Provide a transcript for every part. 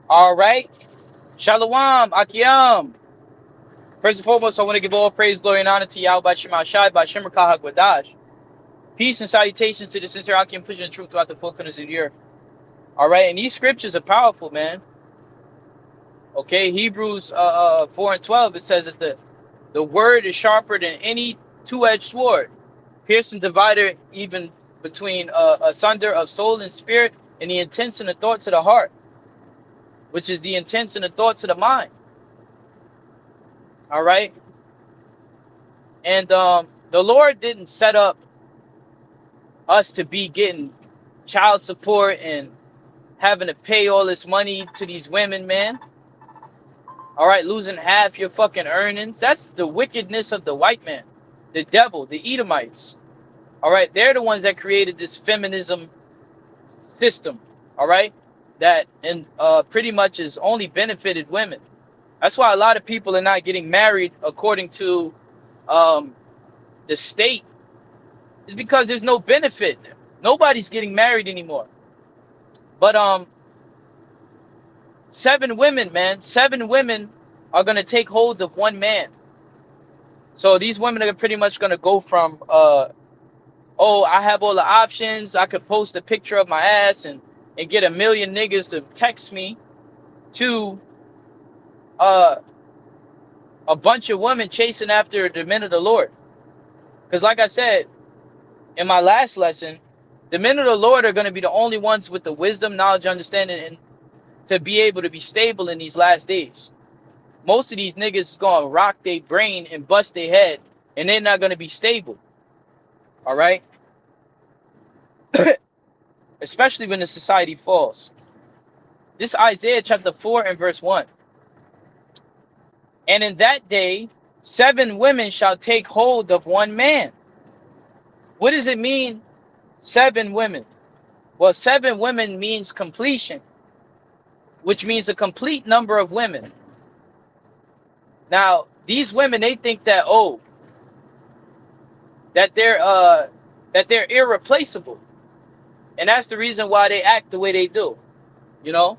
All right. Shalom, Akiyam. First and foremost, I want to give all praise, glory, and honor to Yahweh Shema Shai, Bashem Rakah HaKodash. Peace and salutations to the sincere Akiyam pushing the truth throughout the four corners of the earth. All right, and these scriptures are powerful, man. Okay, Hebrews 4 and 12, it says that the word is sharper than any two-edged sword, piercing divider even between asunder of soul and spirit, and the intents and the thoughts of the heart, which is the intents and the thoughts of the mind. All right, and the Lord didn't set up us to be getting child support and having to pay all this money to these women, man. All right, losing half your fucking earnings. That's the wickedness of the white man, the devil, the Edomites. All right, they're the ones that created this feminism system. All right, that and pretty much has only benefited women. That's why a lot of people are not getting married according to um, the state. Is because there's no benefit. Nobody's getting married anymore. But 7 women, man, 7 women are gonna take hold of one man. So these women are pretty much gonna go from oh, I have all the options. I could post a picture of my ass and get a million niggas to text me to uh a bunch of women chasing after the men of the Lord. Because like I said in my last lesson, the men of the Lord are gonna be the only ones with the wisdom, knowledge, understanding, and to be able to be stable in these last days. Most of these niggas is gonna rock their brain and bust their head, and they're not gonna be stable. All right, especially when the society falls. This Isaiah chapter 4 and verse 1. And in that day, 7 women shall take hold of one man. What does it mean, 7 women? Well, 7 women means completion, which means a complete number of women. Now, these women, they think that, oh, that they're irreplaceable. And that's the reason why they act the way they do, you know?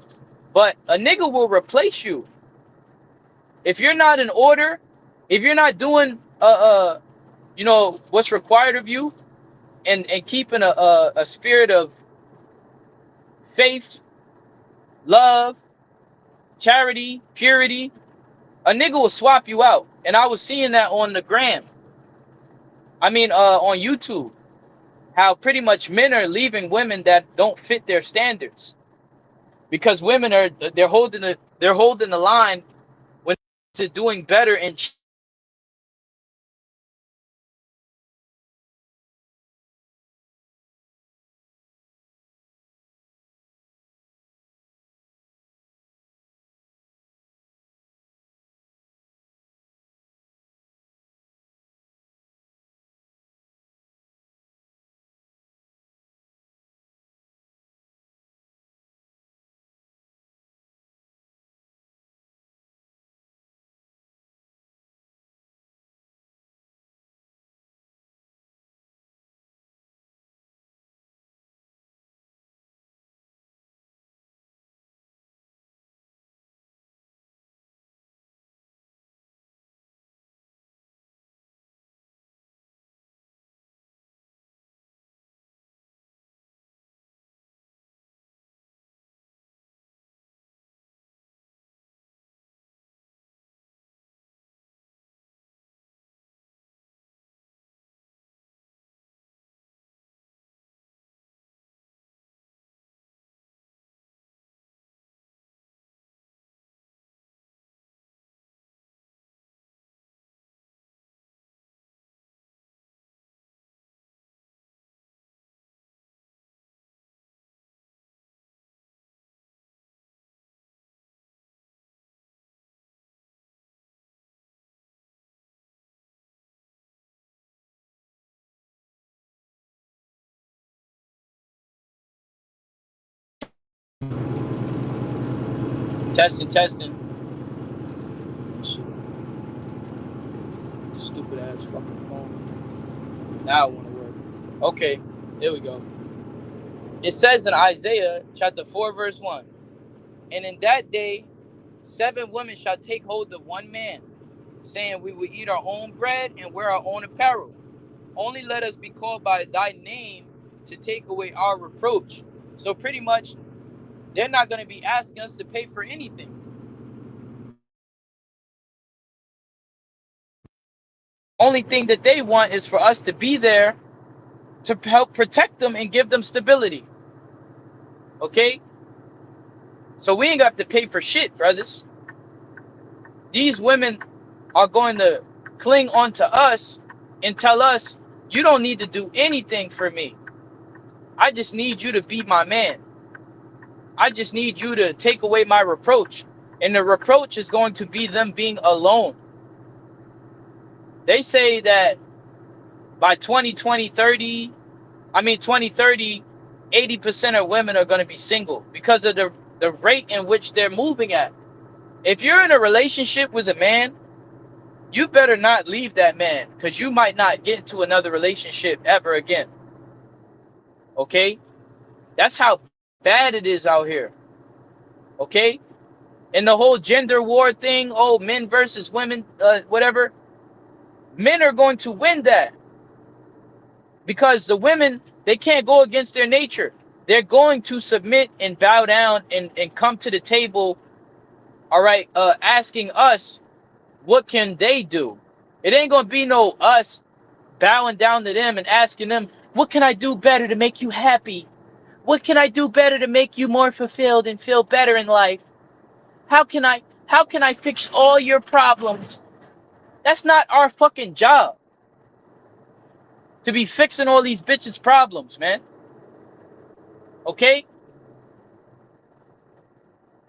But a nigga will replace you. If you're not in order, if you're not doing you know, what's required of you, and keeping a spirit of faith, love, charity, purity, a nigga will swap you out. And I was seeing that on the gram. I mean, on YouTube, how pretty much men are leaving women that don't fit their standards because women are they're holding the line when to doing better and testing. Shit, stupid ass fucking phone. Now it want to work. Okay, there we go. It says in Isaiah chapter 4 verse 1. And in that day, 7 women shall take hold of one man, saying, we will eat our own bread and wear our own apparel. Only let us be called by thy name to take away our reproach. So pretty much, they're not going to be asking us to pay for anything. Only thing that they want is for us to be there to help protect them and give them stability. Okay? So we ain't got to pay for shit, brothers. These women are going to cling on to us and tell us, you don't need to do anything for me. I just need you to be my man. I just need you to take away my reproach. And the reproach is going to be them being alone. They say that by 2030, 80% of women are going to be single because of the rate in which they're moving at. If you're in a relationship with a man, you better not leave that man, because you might not get into another relationship ever again. Okay? That's how bad it is out here. Okay? And the whole gender war thing, oh, men versus women, whatever, men are going to win that. Because the women, they can't go against their nature. They're going to submit and bow down and come to the table, all right, asking us, what can they do? It ain't going to be no us bowing down to them and asking them, what can I do better to make you happy? What can I do better to make you more fulfilled and feel better in life? How can I fix all your problems? That's not our fucking job. To be fixing all these bitches' problems, man. Okay?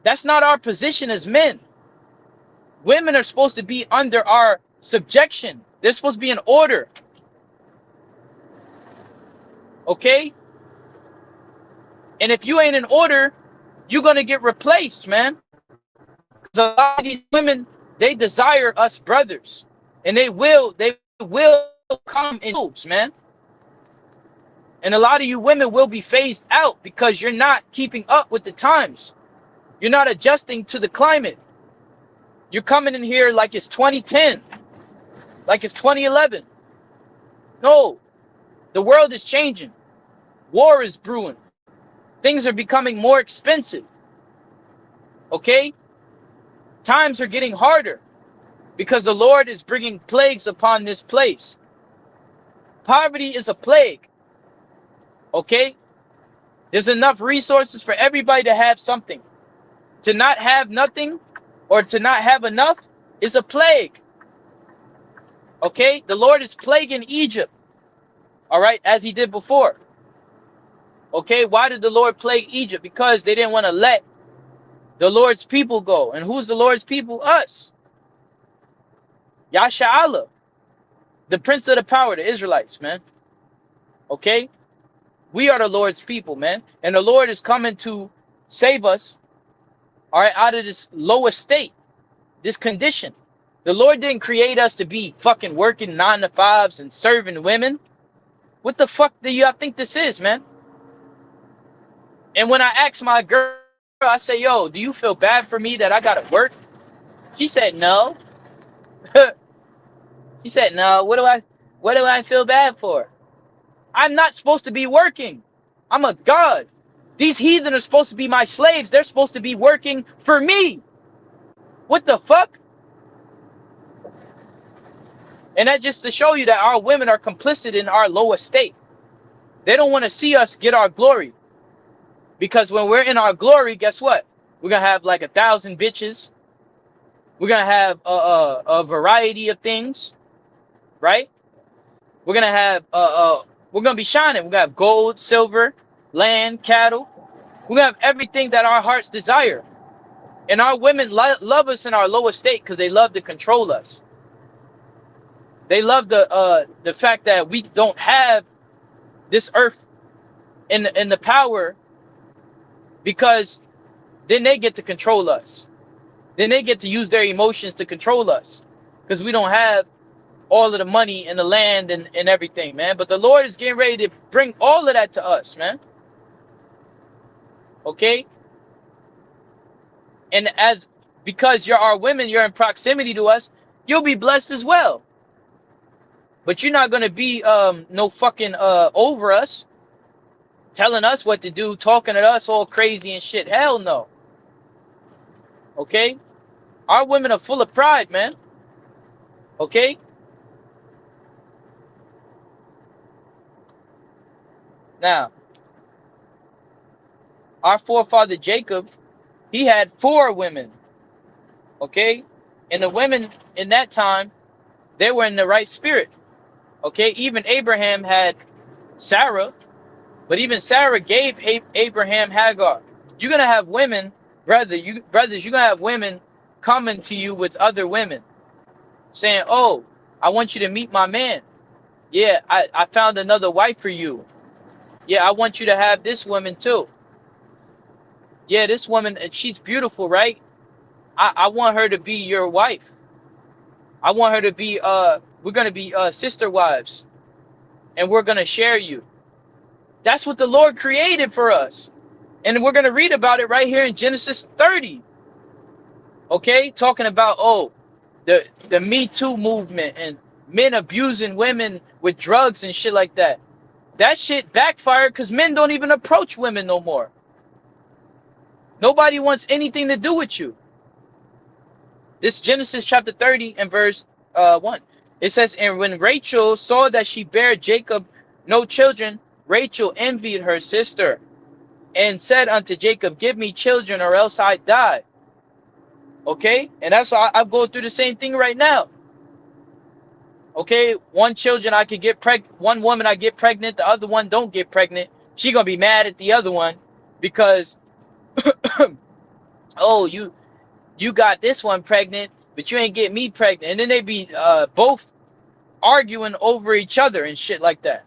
That's not our position as men. Women are supposed to be under our subjection. They're supposed to be in order. Okay? And if you ain't in order, you're going to get replaced, man. Because a lot of these women, they desire us brothers. And they will come in groups, man. And a lot of you women will be phased out because you're not keeping up with the times. You're not adjusting to the climate. You're coming in here like it's 2010, like it's 2011. No, the world is changing. War is brewing. Things are becoming more expensive. Okay? Times are getting harder because the Lord is bringing plagues upon this place. Poverty is a plague. Okay? There's enough resources for everybody to have something. To not have nothing or to not have enough is a plague. Okay? The Lord is plaguing Egypt. All right? As he did before. Okay? Why did the Lord plague Egypt? Because they didn't want to let the Lord's people go. And who's the Lord's people? Us. Yasha'Allah. The prince of the power, the Israelites, man. Okay? We are the Lord's people, man. And the Lord is coming to save us, all right, out of this low estate, this condition. The Lord didn't create us to be fucking working 9 to 5s and serving women. What the fuck do y'all think this is, man? And when I asked my girl, I say, yo, do you feel bad for me that I gotta work? She said, no. She said, no, what do I feel bad for? I'm not supposed to be working. I'm a god. These heathen are supposed to be my slaves. They're supposed to be working for me. What the fuck? And that just to show you that our women are complicit in our low estate. They don't want to see us get our glory. Because when we're in our glory, guess what? We're going to have like 1,000 bitches. We're going to have a variety of things. Right? We're going to have, we're going to be shining. We're going to have gold, silver, land, cattle. We're going to have everything that our hearts desire. And our women love us in our low estate because they love to control us. They love the fact that we don't have this earth in the power, because then they get to control us. Then they get to use their emotions to control us because we don't have all of the money and the land and everything, man. But the Lord is getting ready to bring all of that to us, man. Okay? And because you're our women, you're in proximity to us, you'll be blessed as well. But you're not gonna be no fucking over us, telling us what to do, talking to us all crazy and shit. Hell no. Okay? Our women are full of pride, man. Okay? Now, our forefather Jacob, he had 4 women. Okay? And the women in that time, they were in the right spirit. Okay? Even Abraham had Sarah, but even Sarah gave Abraham Hagar. You're gonna have women, brothers, you're gonna have women coming to you with other women, saying, "Oh, I want you to meet my man. Yeah, I found another wife for you. Yeah, I want you to have this woman too. Yeah, this woman, she's beautiful, right? I want her to be your wife. I want her to be we're gonna be sister wives, and we're gonna share you." That's what the Lord created for us. And we're gonna read about it right here in Genesis 30. Okay, talking about the Me Too movement and men abusing women with drugs and shit like that. That shit backfired because men don't even approach women no more. Nobody wants anything to do with you. This Genesis chapter 30 and verse 1. It says, "And when Rachel saw that she bare Jacob no children, Rachel envied her sister, and said unto Jacob, Give me children, or else I die." Okay, and that's why I'm going through the same thing right now. Okay, one woman I get pregnant, the other one don't get pregnant. She gonna be mad at the other one because oh, you got this one pregnant, but you ain't get me pregnant. And then they be both arguing over each other and shit like that.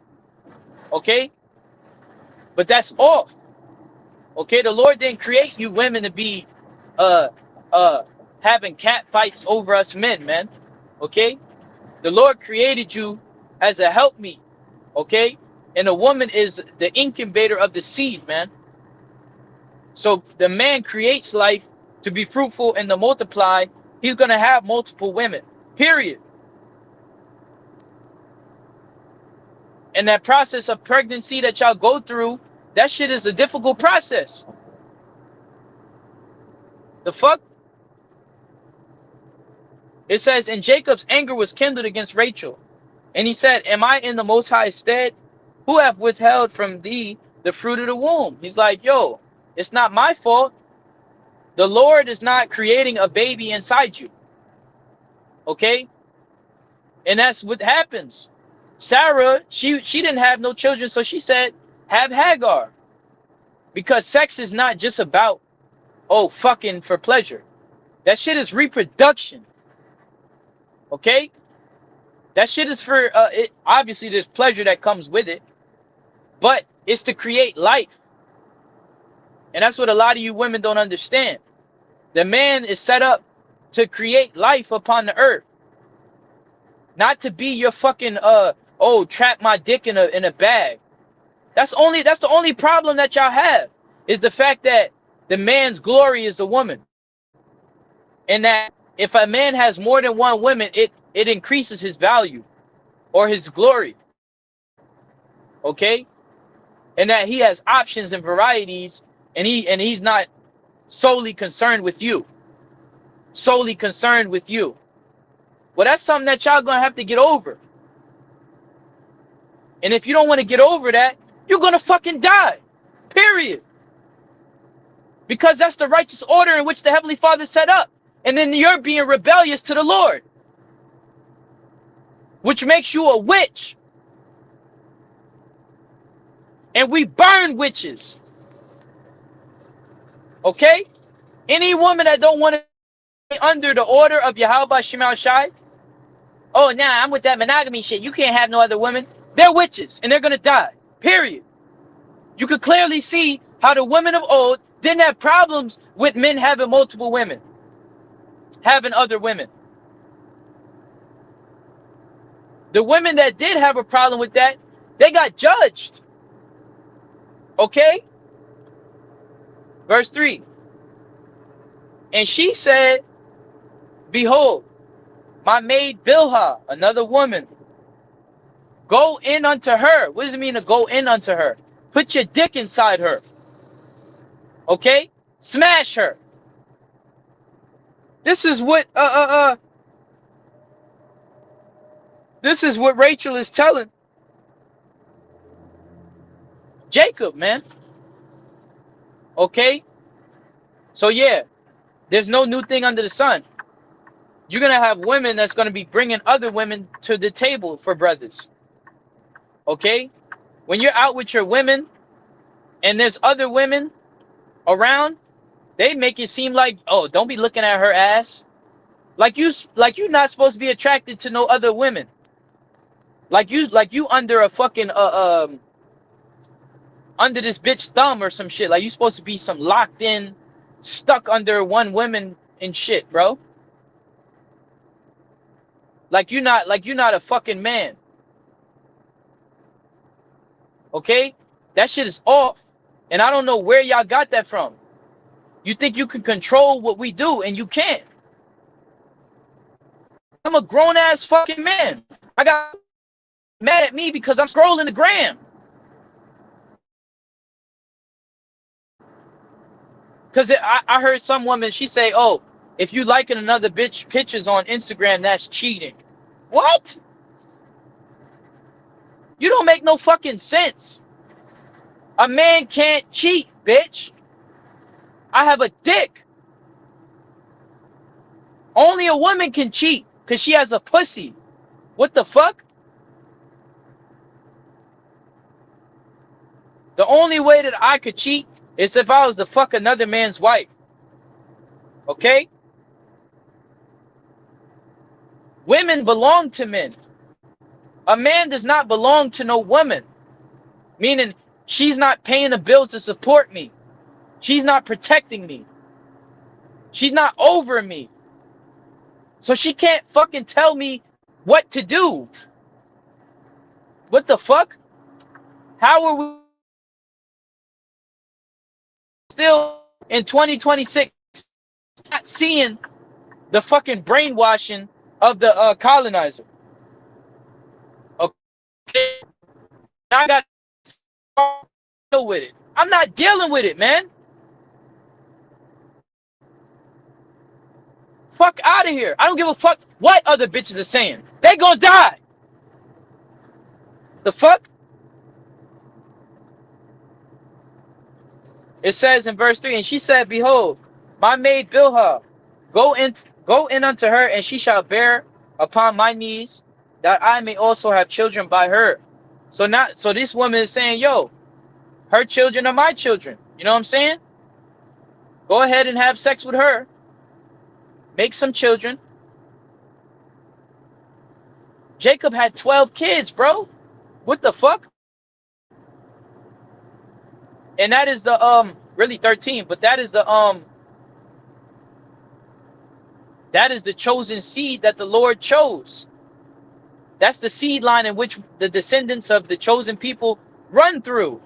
Okay, but that's off. Okay, the Lord didn't create you women to be uh having cat fights over us men, man. Okay, the Lord created you as a helpmeet. Okay, and a woman is the incubator of the seed, man. So the man creates life to be fruitful and to multiply. He's gonna have multiple women, period. And that process of pregnancy that y'all go through, that shit is a difficult process. The fuck? It says, "And Jacob's anger was kindled against Rachel. And he said, Am I in the Most High's stead? Who have withheld from thee the fruit of the womb?" He's like, yo, it's not my fault. The Lord is not creating a baby inside you. Okay? And that's what happens. Sarah, she didn't have no children, so she said, have Hagar. Because sex is not just about, fucking for pleasure. That shit is reproduction. Okay? That shit is for, obviously there's pleasure that comes with it, but it's to create life. And that's what a lot of you women don't understand. The man is set up to create life upon the earth. Not to be your fucking, trap my dick in a bag. That's the only problem that y'all have, is the fact that the man's glory is the woman. And that if a man has more than one woman, it increases his value or his glory. Okay? And that he has options and varieties, and he's not solely concerned with you. Solely concerned with you. Well, that's something that y'all gonna have to get over. And if you don't want to get over that, you're gonna fucking die. Period. Because that's the righteous order in which the Heavenly Father set up. And then you're being rebellious to the Lord, which makes you a witch. And we burn witches. Okay? Any woman that don't want to be under the order of Yahweh Shema Shai, I'm with that monogamy shit. You can't have no other women. They're witches, and they're going to die. Period. You could clearly see how the women of old didn't have problems with men having multiple women, having other women. The women that did have a problem with that, they got judged. Okay? Verse 3. And she said, behold, my maid Bilhah, another woman, go in unto her. What does it mean to go in unto her? Put your dick inside her. Okay? Smash her. This is what this is what Rachel is telling Jacob, man. Okay? So yeah, there's no new thing under the sun. You're going to have women that's going to be bringing other women to the table for brothers. Okay? When you're out with your women and there's other women around, they make it seem like, oh, don't be looking at her ass. Like you're not supposed to be attracted to no other women. Like you under a fucking under this bitch thumb or some shit. Like you supposed to be some locked in, stuck under one woman and shit, bro. Like you're not a fucking man. Okay? That shit is off. And I don't know where y'all got that from. You think you can control what we do and you can't. I'm a grown ass fucking man. I got mad at me because I'm scrolling the gram. Because I heard some woman, she say, oh, if you liking another bitch pictures on Instagram, that's cheating. What? You don't make no fucking sense. A man can't cheat, bitch. I have a dick. Only a woman can cheat because she has a pussy. What the fuck? The only way that I could cheat is if I was to fuck another man's wife. Okay? Women belong to men. A man does not belong to no woman. Meaning, she's not paying the bills to support me. She's not protecting me. She's not over me. So she can't fucking tell me what to do. What the fuck? How are we still in 2026 not seeing the fucking brainwashing of the colonizer? Okay, I got to deal with it. I'm not dealing with it, man. Fuck out of here. I don't give a fuck what other bitches are saying. They gonna die. The fuck? It says in verse 3, and she said, behold, my maid Bilhah, go in unto her, and she shall bear upon my knees, that I may also have children by her. So this woman is saying, yo, her children are my children. You know what I'm saying? Go ahead and have sex with her. Make some children. Jacob had 12 kids, bro. What the fuck? And that is the really 13, but that is the chosen seed that the Lord chose. That's the seed line in which the descendants of the chosen people run through.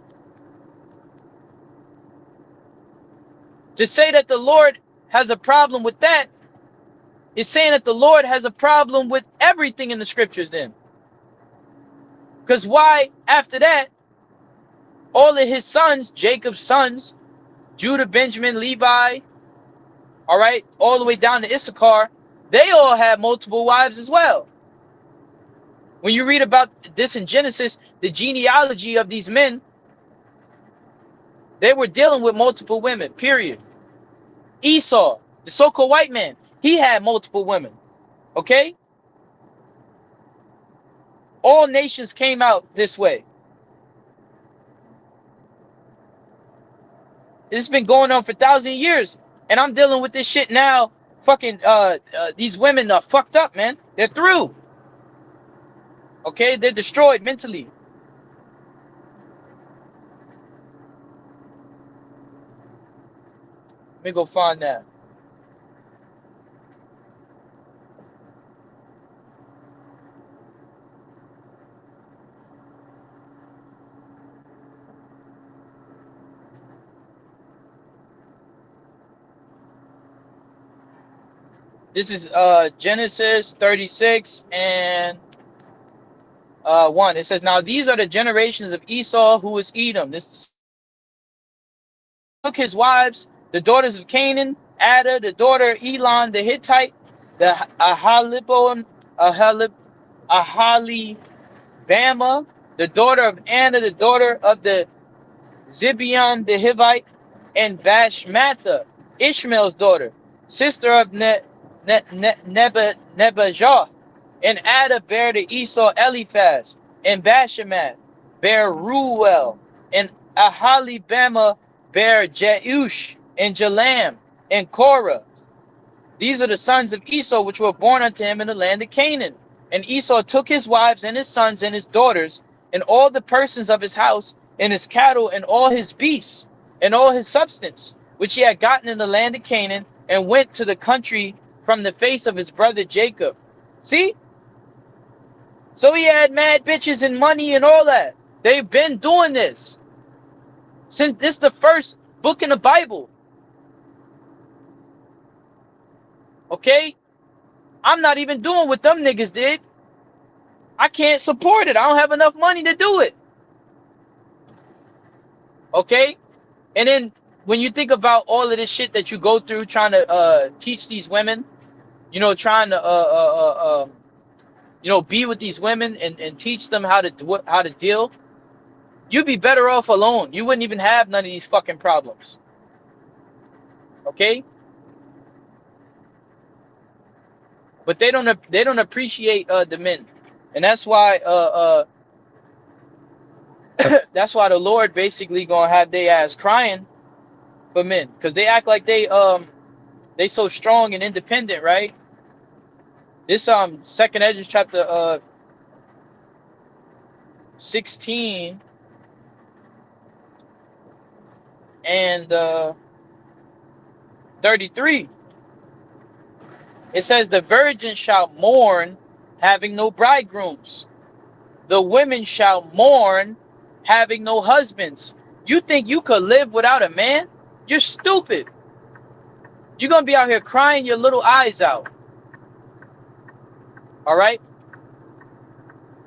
To say that the Lord has a problem with that is saying that the Lord has a problem with everything in the scriptures then. Because why, after that, all of his sons, Jacob's sons, Judah, Benjamin, Levi, all right, all the way down to Issachar, they all had multiple wives as well. When you read about this in Genesis, the genealogy of these men, they were dealing with multiple women, period. Esau, the so-called white man, he had multiple women, okay? All nations came out this way. It's been going on for 1,000 years, and I'm dealing with this shit now. Fucking, these women are fucked up, man. They're through. Okay, they're destroyed mentally. Let me go find that. This is Genesis 36 and 1. It says, now these are the generations of Esau, who was Edom. This took his wives, the daughters of Canaan, Ada, the daughter of Elon the Hittite, the Ahalibama, the daughter of Anna, the daughter of the Zibeon the Hivite, and Bashmatha, Ishmael's daughter, sister of Nebajoth. And Ada bare to Esau Eliphaz, and Bashemath bare Ruel, and Ahalibama bare Jeush, and Jalam, and Korah. These are the sons of Esau which were born unto him in the land of Canaan. And Esau took his wives and his sons and his daughters, and all the persons of his house, and his cattle, and all his beasts, and all his substance, which he had gotten in the land of Canaan, and went to the country from the face of his brother Jacob. See? So he had mad bitches and money and all that. They've been doing this since this is the first book in the Bible. Okay? I'm not even doing what them niggas did. I can't support it. I don't have enough money to do it. Okay? And then when you think about all of this shit that you go through trying to teach these women, you know, trying to you know, be with these women and teach them how to deal, you'd be better off alone. You wouldn't even have none of these fucking problems. Okay? But they don't appreciate the men. And that's why that's why the Lord basically gonna have their ass crying for men, because they act like they so strong and independent, right? This second Ezra chapter 16 and 33. It says, the virgin shall mourn, having no bridegrooms. The women shall mourn, having no husbands. You think you could live without a man? You're stupid. You're going to be out here crying your little eyes out. All right?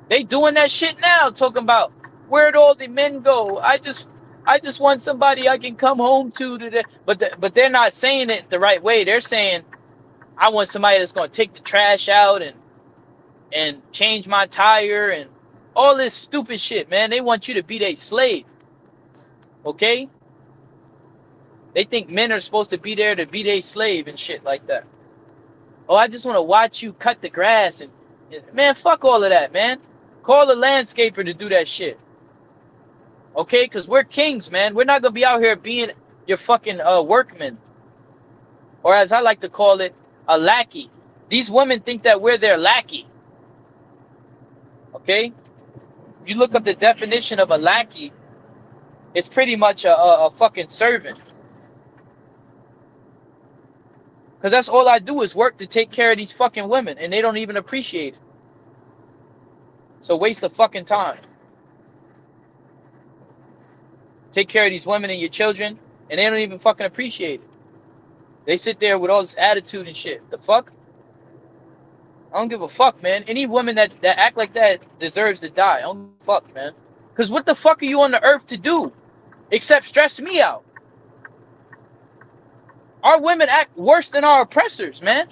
They doing that shit now, talking about, where'd all the men go? I just want somebody I can come home to today. But they're not saying it the right way. They're saying, I want somebody that's going to take the trash out and change my tire and all this stupid shit, man. They want you to be their slave. Okay? They think men are supposed to be there to be their slave and shit like that. Oh, I just want to watch you cut the grass. And man, fuck all of that, man. Call a landscaper to do that shit. Okay? Because we're kings, man. We're not going to be out here being your fucking workmen. Or as I like to call it, a lackey. These women think that we're their lackey. Okay? You look up the definition of a lackey, it's pretty much a fucking servant. Because that's all I do is work to take care of these fucking women, and they don't even appreciate it. It's a waste of fucking time. Take care of these women and your children, and they don't even fucking appreciate it. They sit there with all this attitude and shit. The fuck? I don't give a fuck, man. Any woman that act like that deserves to die. I don't give a fuck, man. Because what the fuck are you on the earth to do? Except stress me out. Our women act worse than our oppressors, man.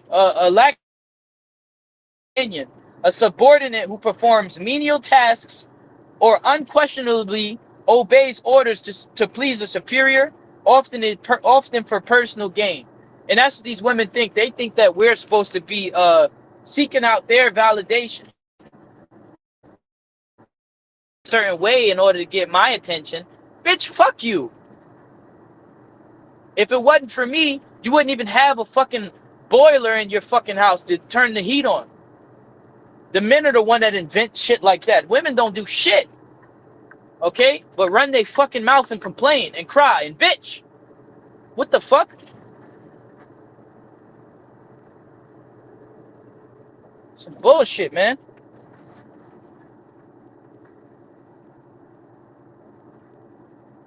A lackey, a subordinate who performs menial tasks or unquestionably obeys orders to please a superior, often for personal gain. And that's what these women think. They think that we're supposed to be seeking out their validation a certain way in order to get my attention. Bitch, fuck you. If it wasn't for me, you wouldn't even have a fucking boiler in your fucking house to turn the heat on. The men are the one that invent shit like that. Women don't do shit. Okay? But run their fucking mouth and complain and cry and bitch. What the fuck? Some bullshit, man.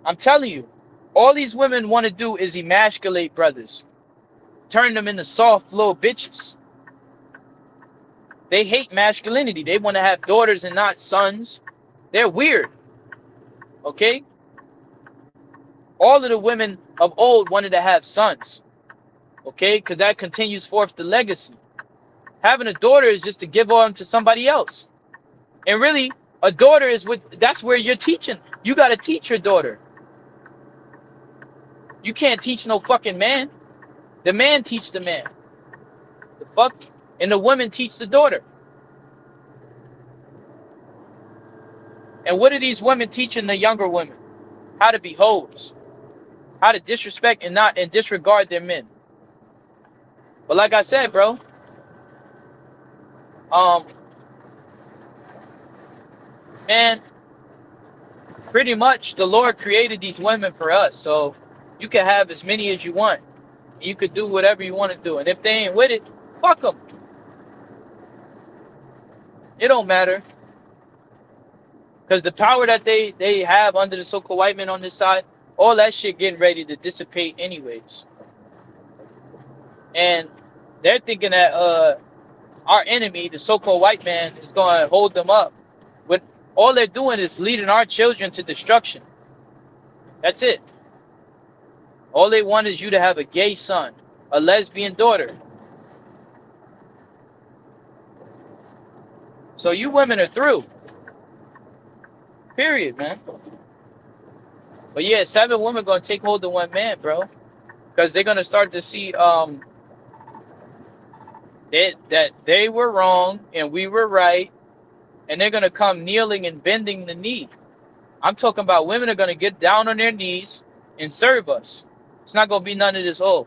I'm telling you. All these women want to do is emasculate brothers, turn them into soft little bitches. They hate masculinity. They want to have daughters and not sons. They're weird. Okay? All of the women of old wanted to have sons. Okay? Because that continues forth the legacy. Having a daughter is just to give on to somebody else. And really, a daughter is that's where you're teaching. You got to teach your daughter. You can't teach no fucking man. The man teach the man. The fuck? And the women teach the daughter. And what are these women teaching the younger women? How to be hoes. How to disrespect and disregard their men. But like I said, bro, man, pretty much the Lord created these women for us. So you can have as many as you want. You could do whatever you want to do. And if they ain't with it, fuck them. It don't matter. Because the power that they have under the so-called white men on this side, all that shit getting ready to dissipate anyways. And they're thinking that our enemy, the so-called white man, is going to hold them up. But all they're doing is leading our children to destruction. That's it. All they want is you to have a gay son, a lesbian daughter. So you women are through. Period, man. But yeah, 7 women gonna take hold of 1 man, bro. Because they're gonna start to see that they were wrong and we were right. And they're gonna come kneeling and bending the knee. I'm talking about women are gonna get down on their knees and serve us. It's not gonna be none of this, I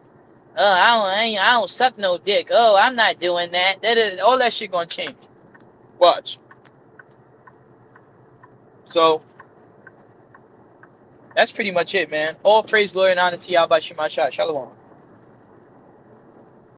don't suck no dick. Oh, I'm not doing that. All that shit gonna change. Watch. So that's pretty much it, man. All praise, glory, and honor to Yahweh Shema Shah. Shalom.